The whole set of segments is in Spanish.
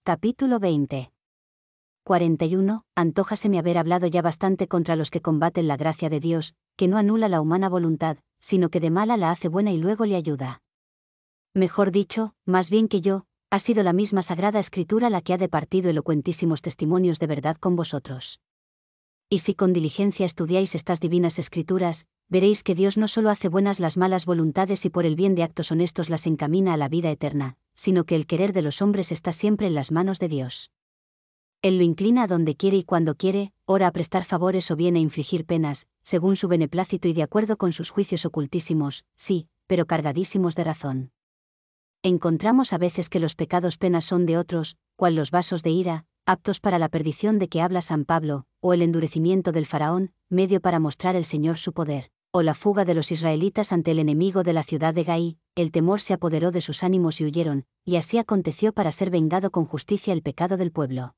Capítulo 20. 41. Antójaseme haber hablado ya bastante contra los que combaten la gracia de Dios, que no anula la humana voluntad, sino que de mala la hace buena y luego le ayuda. Mejor dicho, más bien que yo, ha sido la misma Sagrada Escritura la que ha departido elocuentísimos testimonios de verdad con vosotros. Y si con diligencia estudiáis estas divinas Escrituras, veréis que Dios no solo hace buenas las malas voluntades y por el bien de actos honestos las encamina a la vida eterna, sino que el querer de los hombres está siempre en las manos de Dios. Él lo inclina a donde quiere y cuando quiere, ora a prestar favores o bien a infligir penas, según su beneplácito y de acuerdo con sus juicios ocultísimos, sí, pero cargadísimos de razón. Encontramos a veces que los pecados penas son de otros, cual los vasos de ira, aptos para la perdición de que habla San Pablo, o el endurecimiento del faraón, medio para mostrar el Señor su poder, o la fuga de los israelitas ante el enemigo de la ciudad de Gai, el temor se apoderó de sus ánimos y huyeron, y así aconteció para ser vengado con justicia el pecado del pueblo.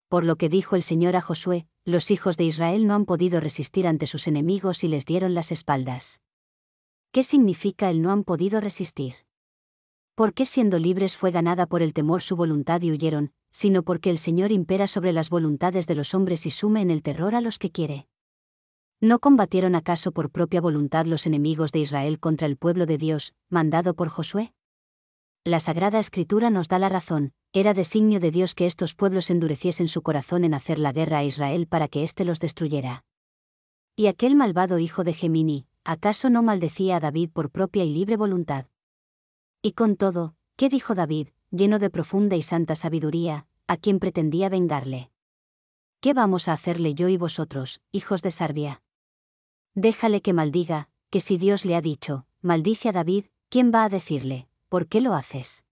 Por lo que dijo el Señor a Josué, los hijos de Israel no han podido resistir ante sus enemigos y les dieron las espaldas. ¿Qué significa el no han podido resistir? ¿Por qué siendo libres fue ganada por el temor su voluntad y huyeron, sino porque el Señor impera sobre las voluntades de los hombres y sume en el terror a los que quiere? ¿No combatieron acaso por propia voluntad los enemigos de Israel contra el pueblo de Dios, mandado por Josué? La Sagrada Escritura nos da la razón, era designio de Dios que estos pueblos endureciesen su corazón en hacer la guerra a Israel para que éste los destruyera. Y aquel malvado hijo de Gemini, ¿acaso no maldecía a David por propia y libre voluntad? Y con todo, ¿qué dijo David, lleno de profunda y santa sabiduría, a quien pretendía vengarle? ¿Qué vamos a hacerle yo y vosotros, hijos de Sarbia? Déjale que maldiga, que si Dios le ha dicho, maldice a David, ¿quién va a decirle, por qué lo haces?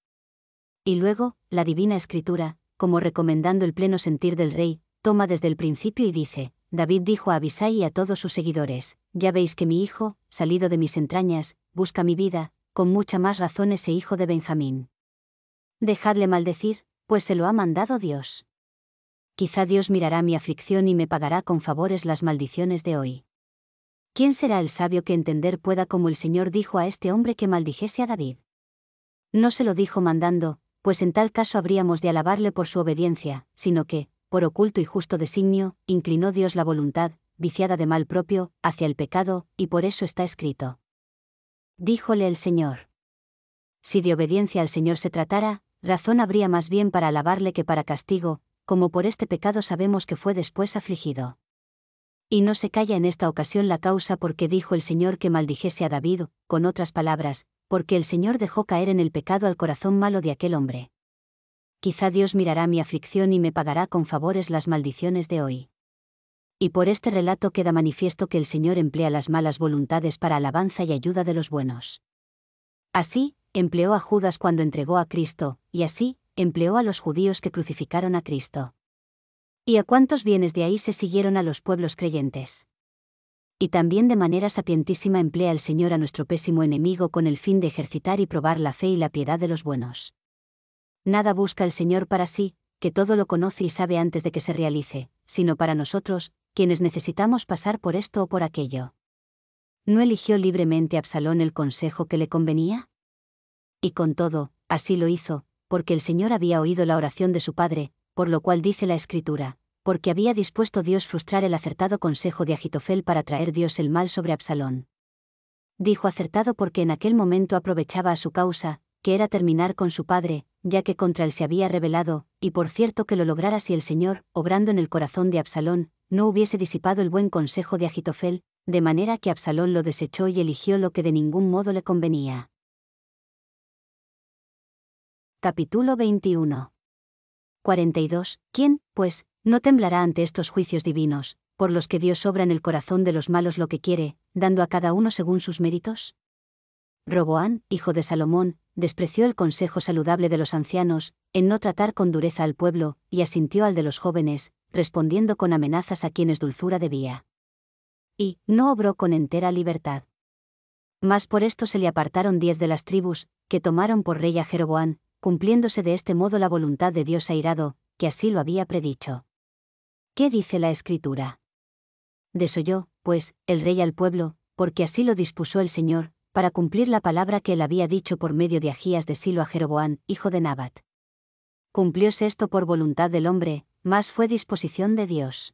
Y luego, la Divina Escritura, como recomendando el pleno sentir del rey, toma desde el principio y dice, David dijo a Abisai y a todos sus seguidores, ya veis que mi hijo, salido de mis entrañas, busca mi vida, con mucha más razón ese hijo de Benjamín. Dejadle maldecir, pues se lo ha mandado Dios. Quizá Dios mirará mi aflicción y me pagará con favores las maldiciones de hoy. ¿Quién será el sabio que entender pueda como el Señor dijo a este hombre que maldijese a David? No se lo dijo mandando, pues en tal caso habríamos de alabarle por su obediencia, sino que, por oculto y justo designio, inclinó Dios la voluntad, viciada de mal propio, hacia el pecado, y por eso está escrito. Díjole el Señor. Si de obediencia al Señor se tratara, razón habría más bien para alabarle que para castigo, como por este pecado sabemos que fue después afligido. Y no se calla en esta ocasión la causa porque dijo el Señor que maldijese a David, con otras palabras, porque el Señor dejó caer en el pecado al corazón malo de aquel hombre. Quizá Dios mirará mi aflicción y me pagará con favores las maldiciones de hoy. Y por este relato queda manifiesto que el Señor emplea las malas voluntades para alabanza y ayuda de los buenos. Así, empleó a Judas cuando entregó a Cristo, y así, empleó a los judíos que crucificaron a Cristo. ¿Y a cuántos bienes de ahí se siguieron a los pueblos creyentes? Y también de manera sapientísima emplea el Señor a nuestro pésimo enemigo con el fin de ejercitar y probar la fe y la piedad de los buenos. Nada busca el Señor para sí, que todo lo conoce y sabe antes de que se realice, sino para nosotros, quienes necesitamos pasar por esto o por aquello. ¿No eligió libremente Absalón el consejo que le convenía? Y con todo, así lo hizo, porque el Señor había oído la oración de su padre, por lo cual dice la Escritura, porque había dispuesto Dios frustrar el acertado consejo de Agitofel para traer Dios el mal sobre Absalón. Dijo acertado porque en aquel momento aprovechaba a su causa, que era terminar con su padre, ya que contra él se había rebelado, y por cierto que lo lograra si el Señor, obrando en el corazón de Absalón, no hubiese disipado el buen consejo de Agitofel, de manera que Absalón lo desechó y eligió lo que de ningún modo le convenía. Capítulo 21. 42. ¿Quién, pues, no temblará ante estos juicios divinos, por los que Dios obra en el corazón de los malos lo que quiere, dando a cada uno según sus méritos? Roboán, hijo de Salomón, despreció el consejo saludable de los ancianos, en no tratar con dureza al pueblo, y asintió al de los jóvenes, respondiendo con amenazas a quienes dulzura debía. Y no obró con entera libertad. Mas por esto se le apartaron 10 de las tribus, que tomaron por rey a Jeroboán, cumpliéndose de este modo la voluntad de Dios airado, que así lo había predicho. ¿Qué dice la Escritura? Desoyó, pues, el rey al pueblo, porque así lo dispuso el Señor, para cumplir la palabra que él había dicho por medio de Agías de Silo a Jeroboán, hijo de Nabat. Cumplióse esto por voluntad del hombre, mas fue disposición de Dios.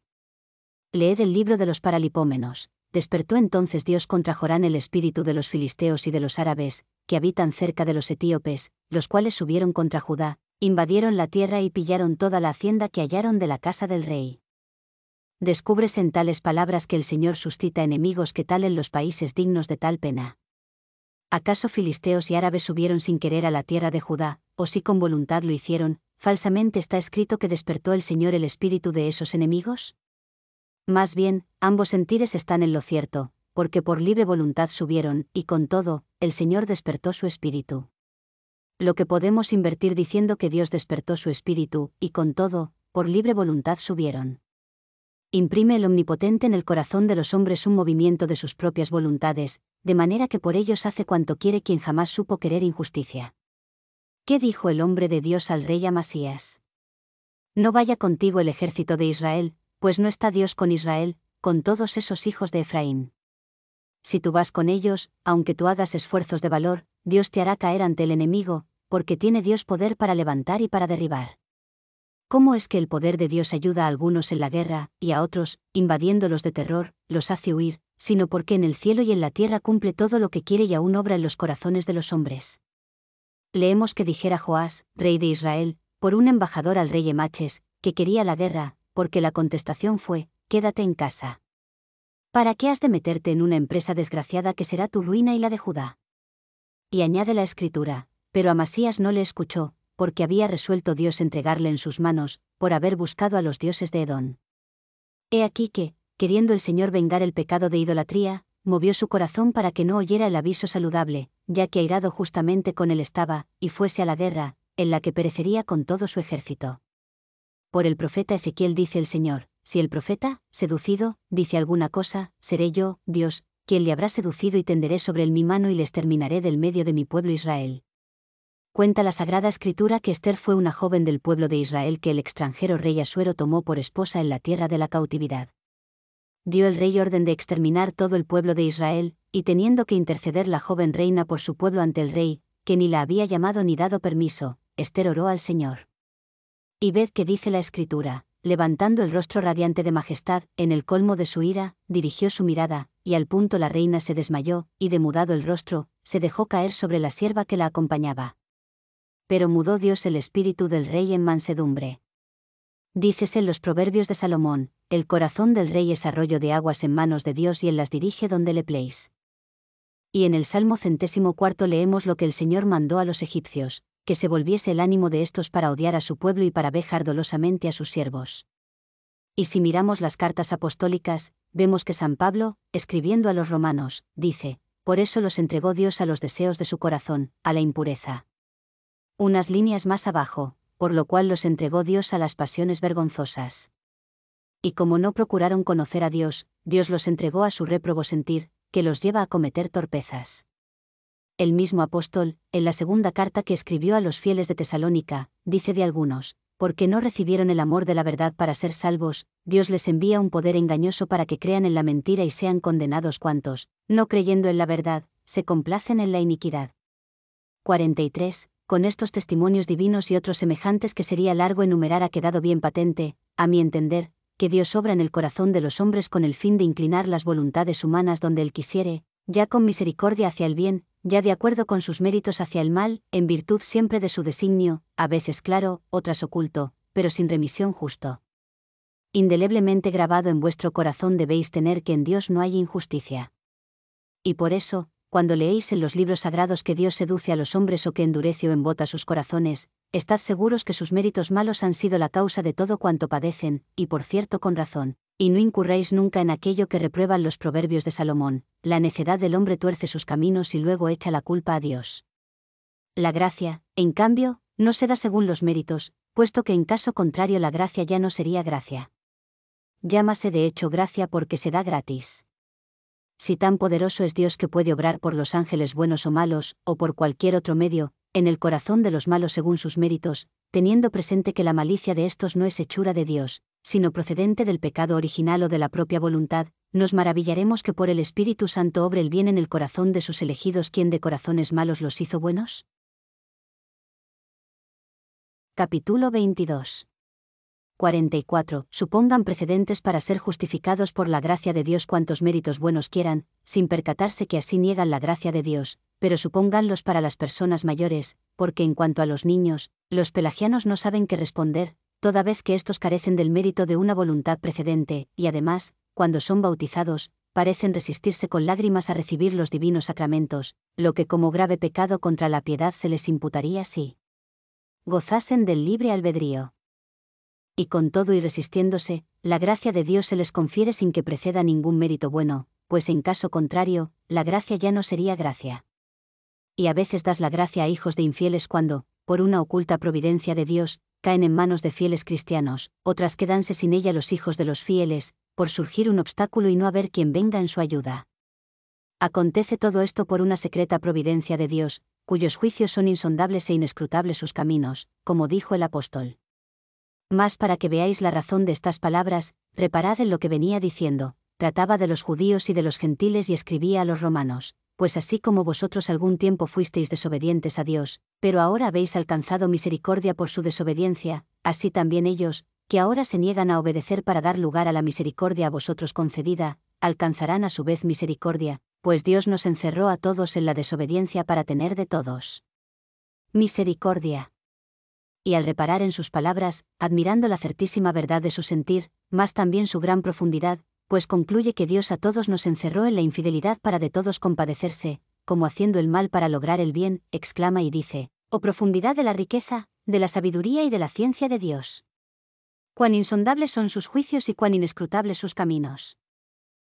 Leed el libro de los Paralipómenos. Despertó entonces Dios contra Jorán el espíritu de los filisteos y de los árabes, que habitan cerca de los etíopes, los cuales subieron contra Judá, invadieron la tierra y pillaron toda la hacienda que hallaron de la casa del rey. Descúbrese en tales palabras que el Señor suscita enemigos que talen los países dignos de tal pena. ¿Acaso filisteos y árabes subieron sin querer a la tierra de Judá, o si con voluntad lo hicieron? Falsamente está escrito que despertó el Señor el espíritu de esos enemigos. Más bien, ambos sentires están en lo cierto, porque por libre voluntad subieron, y con todo, el Señor despertó su espíritu. Lo que podemos invertir diciendo que Dios despertó su espíritu, y con todo, por libre voluntad subieron. Imprime el Omnipotente en el corazón de los hombres un movimiento de sus propias voluntades, de manera que por ellos hace cuanto quiere quien jamás supo querer injusticia. ¿Qué dijo el hombre de Dios al rey Amasías? No vaya contigo el ejército de Israel, pues no está Dios con Israel, con todos esos hijos de Efraín. Si tú vas con ellos, aunque tú hagas esfuerzos de valor, Dios te hará caer ante el enemigo, porque tiene Dios poder para levantar y para derribar. ¿Cómo es que el poder de Dios ayuda a algunos en la guerra, y a otros, invadiéndolos de terror, los hace huir, sino porque en el cielo y en la tierra cumple todo lo que quiere y aún obra en los corazones de los hombres? Leemos que dijera Joás, rey de Israel, por un embajador al rey Emaches, que quería la guerra, porque la contestación fue: quédate en casa. ¿Para qué has de meterte en una empresa desgraciada que será tu ruina y la de Judá? Y añade la Escritura: pero Amasías no le escuchó, porque había resuelto Dios entregarle en sus manos, por haber buscado a los dioses de Edom. He aquí que, queriendo el Señor vengar el pecado de idolatría, movió su corazón para que no oyera el aviso saludable, ya que airado justamente con él estaba, y fuese a la guerra, en la que perecería con todo su ejército. Por el profeta Ezequiel dice el Señor: si el profeta, seducido, dice alguna cosa, seré yo, Dios, quien le habrá seducido y tenderé sobre él mi mano y le exterminaré del medio de mi pueblo Israel. Cuenta la Sagrada Escritura que Ester fue una joven del pueblo de Israel que el extranjero rey Asuero tomó por esposa en la tierra de la cautividad. Dio el rey orden de exterminar todo el pueblo de Israel, y teniendo que interceder la joven reina por su pueblo ante el rey, que ni la había llamado ni dado permiso, Ester oró al Señor. Y ved que dice la Escritura: levantando el rostro radiante de majestad, en el colmo de su ira, dirigió su mirada, y al punto la reina se desmayó, y demudado el rostro, se dejó caer sobre la sierva que la acompañaba. Pero mudó Dios el espíritu del rey en mansedumbre. Dícese en los proverbios de Salomón: el corazón del rey es arroyo de aguas en manos de Dios y él las dirige donde le place. Y en el Salmo 104 leemos lo que el Señor mandó a los egipcios: que se volviese el ánimo de estos para odiar a su pueblo y para vejar dolosamente a sus siervos. Y si miramos las cartas apostólicas, vemos que San Pablo, escribiendo a los romanos, dice: por eso los entregó Dios a los deseos de su corazón, a la impureza. Unas líneas más abajo: por lo cual los entregó Dios a las pasiones vergonzosas. Y como no procuraron conocer a Dios, Dios los entregó a su réprobo sentir, que los lleva a cometer torpezas. El mismo apóstol, en la segunda carta que escribió a los fieles de Tesalónica, dice de algunos: porque no recibieron el amor de la verdad para ser salvos, Dios les envía un poder engañoso para que crean en la mentira y sean condenados cuantos, no creyendo en la verdad, se complacen en la iniquidad. 43. Con estos testimonios divinos y otros semejantes que sería largo enumerar ha quedado bien patente, a mi entender, que Dios obra en el corazón de los hombres con el fin de inclinar las voluntades humanas donde Él quisiere, ya con misericordia hacia el bien, ya de acuerdo con sus méritos hacia el mal, en virtud siempre de su designio, a veces claro, otras oculto, pero sin remisión justo. Indeleblemente grabado en vuestro corazón debéis tener que en Dios no hay injusticia. Y por eso, cuando leéis en los libros sagrados que Dios seduce a los hombres o que endurece o embota sus corazones, estad seguros que sus méritos malos han sido la causa de todo cuanto padecen, y por cierto con razón. Y no incurráis nunca en aquello que reprueban los proverbios de Salomón: la necedad del hombre tuerce sus caminos y luego echa la culpa a Dios. La gracia, en cambio, no se da según los méritos, puesto que en caso contrario la gracia ya no sería gracia. Llámase de hecho gracia porque se da gratis. Si tan poderoso es Dios que puede obrar por los ángeles buenos o malos, o por cualquier otro medio, en el corazón de los malos según sus méritos, teniendo presente que la malicia de estos no es hechura de Dios, sino procedente del pecado original o de la propia voluntad, nos maravillaremos que por el Espíritu Santo obre el bien en el corazón de sus elegidos. ¿Quién de corazones malos los hizo buenos? Capítulo 22. 44. Supongan precedentes para ser justificados por la gracia de Dios cuantos méritos buenos quieran, sin percatarse que así niegan la gracia de Dios, pero supónganlos para las personas mayores, porque en cuanto a los niños, los pelagianos no saben qué responder, toda vez que éstos carecen del mérito de una voluntad precedente, y además, cuando son bautizados, parecen resistirse con lágrimas a recibir los divinos sacramentos, lo que como grave pecado contra la piedad se les imputaría si gozasen del libre albedrío. Y con todo y resistiéndose, la gracia de Dios se les confiere sin que preceda ningún mérito bueno, pues en caso contrario, la gracia ya no sería gracia. Y a veces das la gracia a hijos de infieles cuando, por una oculta providencia de Dios, caen en manos de fieles cristianos, otras quedanse sin ella los hijos de los fieles, por surgir un obstáculo y no haber quien venga en su ayuda. Acontece todo esto por una secreta providencia de Dios, cuyos juicios son insondables e inescrutables sus caminos, como dijo el apóstol. Mas para que veáis la razón de estas palabras, reparad en lo que venía diciendo, trataba de los judíos y de los gentiles y escribía a los romanos, pues así como vosotros algún tiempo fuisteis desobedientes a Dios, pero ahora habéis alcanzado misericordia por su desobediencia, así también ellos, que ahora se niegan a obedecer para dar lugar a la misericordia a vosotros concedida, alcanzarán a su vez misericordia, pues Dios nos encerró a todos en la desobediencia para tener de todos misericordia. Y al reparar en sus palabras, admirando la certísima verdad de su sentir, más también su gran profundidad, pues concluye que Dios a todos nos encerró en la infidelidad para de todos compadecerse, como haciendo el mal para lograr el bien, exclama y dice: «Oh profundidad de la riqueza, de la sabiduría y de la ciencia de Dios! Cuán insondables son sus juicios y cuán inescrutables sus caminos».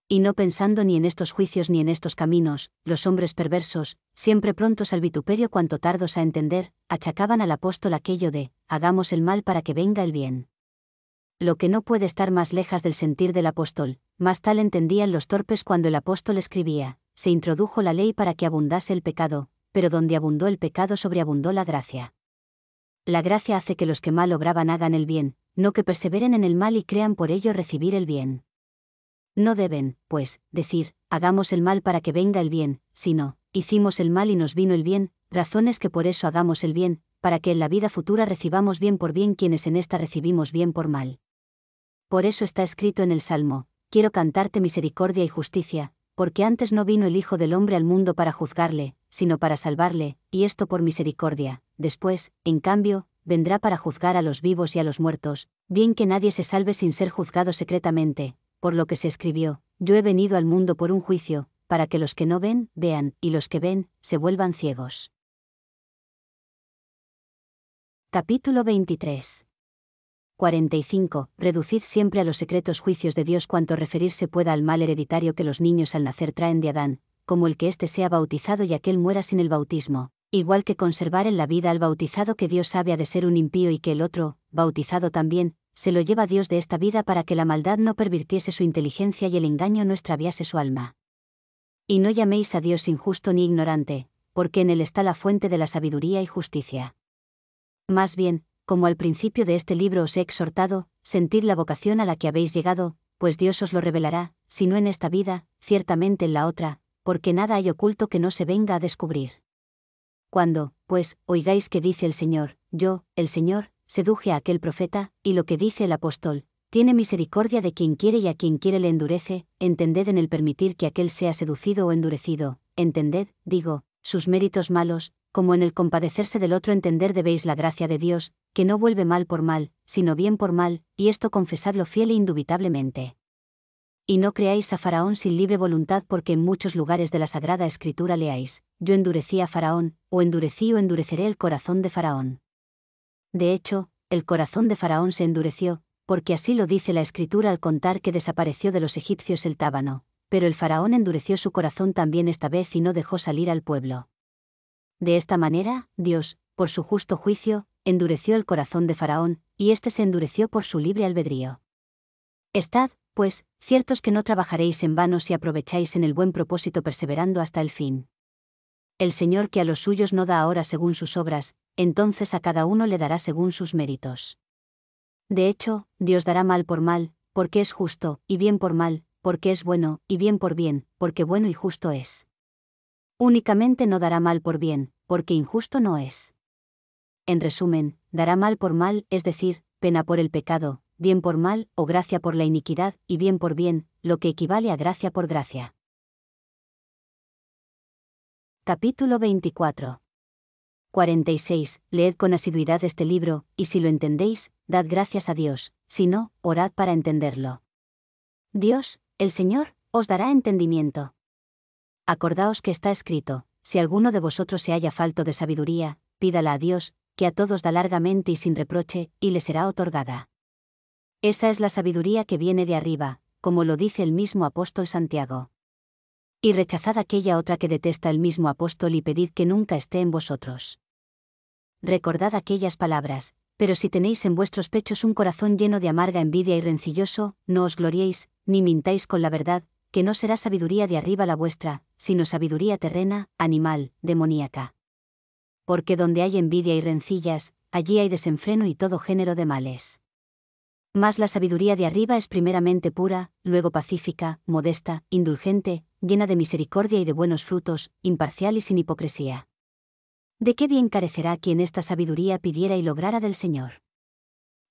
Y no pensando ni en estos juicios ni en estos caminos, los hombres perversos, siempre prontos al vituperio cuanto tardos a entender, achacaban al apóstol aquello de, hagamos el mal para que venga el bien. Lo que no puede estar más lejos del sentir del apóstol, más tal entendían los torpes cuando el apóstol escribía, se introdujo la ley para que abundase el pecado, pero donde abundó el pecado sobreabundó la gracia. La gracia hace que los que mal obraban hagan el bien, no que perseveren en el mal y crean por ello recibir el bien. No deben, pues, decir, hagamos el mal para que venga el bien, sino, hicimos el mal y nos vino el bien, razones que por eso hagamos el bien, para que en la vida futura recibamos bien por bien quienes en esta recibimos bien por mal. Por eso está escrito en el Salmo: quiero cantarte misericordia y justicia, porque antes no vino el Hijo del Hombre al mundo para juzgarle, sino para salvarle, y esto por misericordia, después, en cambio, vendrá para juzgar a los vivos y a los muertos, bien que nadie se salve sin ser juzgado secretamente. Por lo que se escribió: yo he venido al mundo por un juicio, para que los que no ven, vean, y los que ven, se vuelvan ciegos. Capítulo 23. 45. Reducid siempre a los secretos juicios de Dios cuanto referirse pueda al mal hereditario que los niños al nacer traen de Adán, como el que éste sea bautizado y aquel muera sin el bautismo, igual que conservar en la vida al bautizado que Dios sabe ha de ser un impío y que el otro, bautizado también, se lo lleva Dios de esta vida para que la maldad no pervirtiese su inteligencia y el engaño no extraviase su alma. Y no llaméis a Dios injusto ni ignorante, porque en él está la fuente de la sabiduría y justicia. Más bien, como al principio de este libro os he exhortado, sentid la vocación a la que habéis llegado, pues Dios os lo revelará, si no en esta vida, ciertamente en la otra, porque nada hay oculto que no se venga a descubrir. Cuando, pues, oigáis que dice el Señor, yo, el Señor, seduje a aquel profeta, y lo que dice el apóstol, tiene misericordia de quien quiere y a quien quiere le endurece, entended en el permitir que aquel sea seducido o endurecido, entended, digo, sus méritos malos, como en el compadecerse del otro entender debéis la gracia de Dios, que no vuelve mal por mal, sino bien por mal, y esto confesadlo fiel e indubitablemente. Y no creáis a Faraón sin libre voluntad porque en muchos lugares de la Sagrada Escritura leáis, yo endurecí a Faraón, o endurecí o endureceré el corazón de Faraón. De hecho, el corazón de Faraón se endureció, porque así lo dice la Escritura al contar que desapareció de los egipcios el tábano, pero el Faraón endureció su corazón también esta vez y no dejó salir al pueblo. De esta manera, Dios, por su justo juicio, endureció el corazón de Faraón, y éste se endureció por su libre albedrío. Estad, pues, ciertos que no trabajaréis en vano si aprovecháis en el buen propósito perseverando hasta el fin. El Señor que a los suyos no da ahora según sus obras, entonces a cada uno le dará según sus méritos. De hecho, Dios dará mal por mal, porque es justo, y bien por mal, porque es bueno, y bien por bien, porque bueno y justo es. Únicamente no dará mal por bien, porque injusto no es. En resumen, dará mal por mal, es decir, pena por el pecado, bien por mal, o gracia por la iniquidad, y bien por bien, lo que equivale a gracia por gracia. Capítulo 24. 46. Leed con asiduidad este libro, y si lo entendéis, dad gracias a Dios, si no, orad para entenderlo. Dios, el Señor, os dará entendimiento. Acordaos que está escrito: si alguno de vosotros se halla falto de sabiduría, pídala a Dios, que a todos da largamente y sin reproche, y le será otorgada. Esa es la sabiduría que viene de arriba, como lo dice el mismo apóstol Santiago. Y rechazad aquella otra que detesta el mismo apóstol y pedid que nunca esté en vosotros. Recordad aquellas palabras: pero si tenéis en vuestros pechos un corazón lleno de amarga envidia y rencilloso, no os gloriéis, ni mintáis con la verdad, que no será sabiduría de arriba la vuestra, sino sabiduría terrena, animal, demoníaca. Porque donde hay envidia y rencillas, allí hay desenfreno y todo género de males. Mas la sabiduría de arriba es primeramente pura, luego pacífica, modesta, indulgente, llena de misericordia y de buenos frutos, imparcial y sin hipocresía. ¿De qué bien carecerá quien esta sabiduría pidiera y lograra del Señor?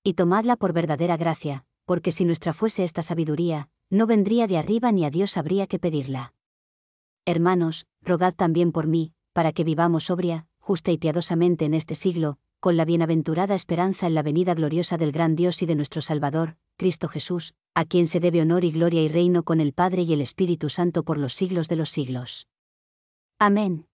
Y tomadla por verdadera gracia, porque si nuestra fuese esta sabiduría, no vendría de arriba ni a Dios habría que pedirla. Hermanos, rogad también por mí, para que vivamos sobria, justa y piadosamente en este siglo, con la bienaventurada esperanza en la venida gloriosa del gran Dios y de nuestro Salvador, Cristo Jesús, a quien se debe honor y gloria y reino con el Padre y el Espíritu Santo por los siglos de los siglos. Amén.